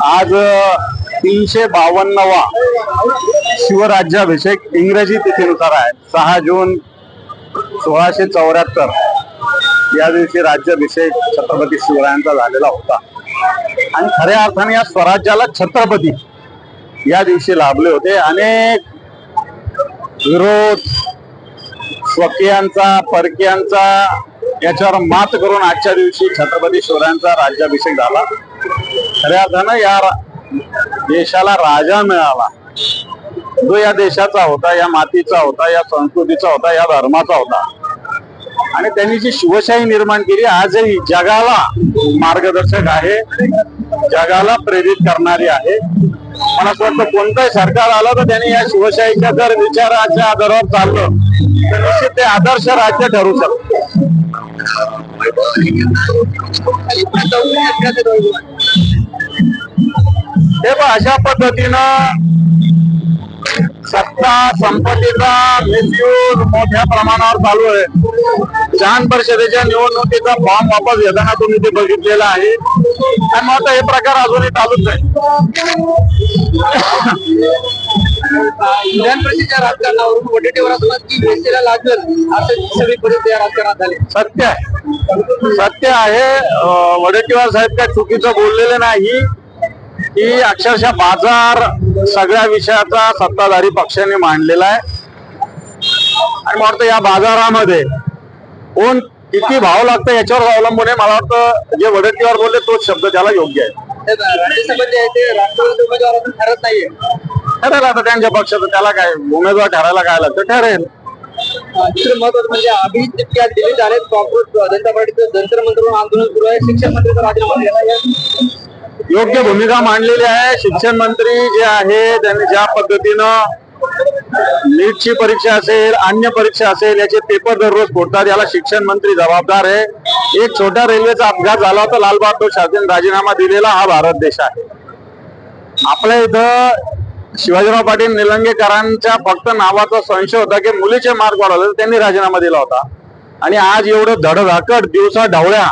आज 352वा शिवराज्याभिषेक इंग्रजी तिथीनुसार आहे 6 जून 1674 या दिवशी राज्याभिषेक छत्रपती शिवरायांचा झालेला होता आणि खऱ्या अर्थाने या स्वराज्याला छत्रपती या दिवशी लाभले होते. अनेक विरोध स्वकीयांचा परकीयांचा याच्यावर मात करून आजच्या दिवशी छत्रपती शिवरायांचा राज्याभिषेक झाला. खऱ्या अर्थानं या देशाला राजा मिळाला जो या देशाचा होता, या मातीचा होता, या संस्कृतीचा होता, या धर्माचा होता आणि त्यांनी जी शिवशाही निर्माण केली आजही जगाला मार्गदर्शक आहे, जगाला प्रेरित करणारी आहे. मला असं वाटतं कोणतंही सरकार आलं तर त्यांनी या शिवशाहीच्या जर विचाराच्या आधारावर चाललं तर निश्चित ते आदर्श राज्य ठरू शकतं. हे पण अशा पद्धतीनं सत्ता संपत्तीचा मिसयूज मोठ्या प्रमाणावर चालू आहे. विधान परिषदेच्या निवडणुकीचा फॉर्म वापस घेताना तुम्ही ते बघितलेला आहे आणि मग हे प्रकार अजूनही चालूच आहे. विधान परिषदेच्या राजकारणावरून वडेट्टीवार लागेल असं सगळी परिस्थिती या राजकारणात झाली. सत्य आहे. वडेट्टीवार साहेब काय चुकीचं बोललेले नाही की अक्षरशः बाजार सगळ्या विषयाचा सत्ताधारी पक्षाने मांडलेला आहे आणि मला वाटतं या बाजारामध्ये कोण किती भाव लागतं याच्यावर अवलंबून आहे. मला वाटतं जे वडेट्टीवार बोलले तोच शब्द त्याला योग्य आहे. राज्यसभेत जे आहे ते राष्ट्रवादी उमेदवार अजून ठरत नाहीये. ठरेल आता त्यांच्या पक्षाचं, त्याला काय उमेदवार ठरायला काय लागतं ठरेल. दुसरं महत्वाचं म्हणजे अभिजित चिपके आज दिल्लीत आले. काँग्रेस जनता पार्टीचं जंतर मंतरवर आंदोलन सुरू आहे. शिक्षण मंत्रीचा राजीनामा दिला. योग्य भूमिका मांडलेली आहे. शिक्षण मंत्री जे आहे त्यांनी ज्या पद्धतीनं नीटची परीक्षा असेल, अन्य परीक्षा असेल, याचे पेपर दररोज फोडतात, याला शिक्षण मंत्री जबाबदार आहे. एक छोट्या रेल्वेचा अपघात झाला होता, लाल बहादूर शास्त्रींनी राजीनामा दिलेला हा भारत देश आहे. आपल्या इथं शिवाजीराव पाटील निलंगेकरांच्या फक्त नावाचा संशय होता की मुलीचे मार्क वाढवले, त्यांनी राजीनामा दिला होता. आणि आज एवढं धडधाकट दिवसा ढवळ्या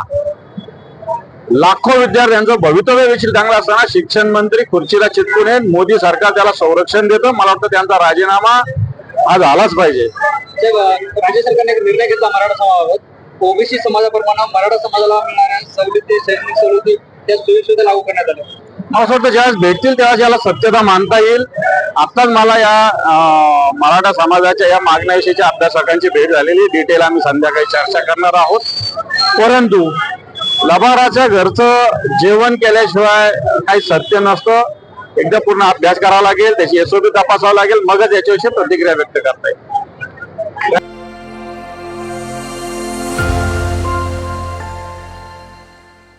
लाखो विद्यार्थ्यांचं भवितव्य देखील चांगलं असताना शिक्षण मंत्री खुर्चीला चिटकून येत, मोदी सरकार त्याला संरक्षण देतं. मला वाटतं त्यांचा राजीनामा हा झालाच पाहिजे. राज्य सरकारने एक निर्णय घेतला मराठा समाजाबाबत. ओबीसी समाजाप्रमाणे मराठा समाजाला मिळणाऱ्या सवलती, शैक्षणिक सवलती त्या सोयीसुविधा लागू करण्यात आल्या. मला असं वाटतं ज्यावेळेस भेटतील तेव्हा याला सत्यता मानता येईल. आताच मला या मराठा समाजाच्या या मागण्याविषयीच्या अभ्यासकांची भेट झालेली, डिटेल आम्ही संध्याकाळी चर्चा करणार आहोत. परंतु लबाराच्या घरचं जेवण केल्याशिवाय काही सत्य नसतं. एकदा पूर्ण अभ्यास करावा लागेल, त्याची एसओपी तपासावं लागेल, मगच याच्याविषयी प्रतिक्रिया व्यक्त करता येईल.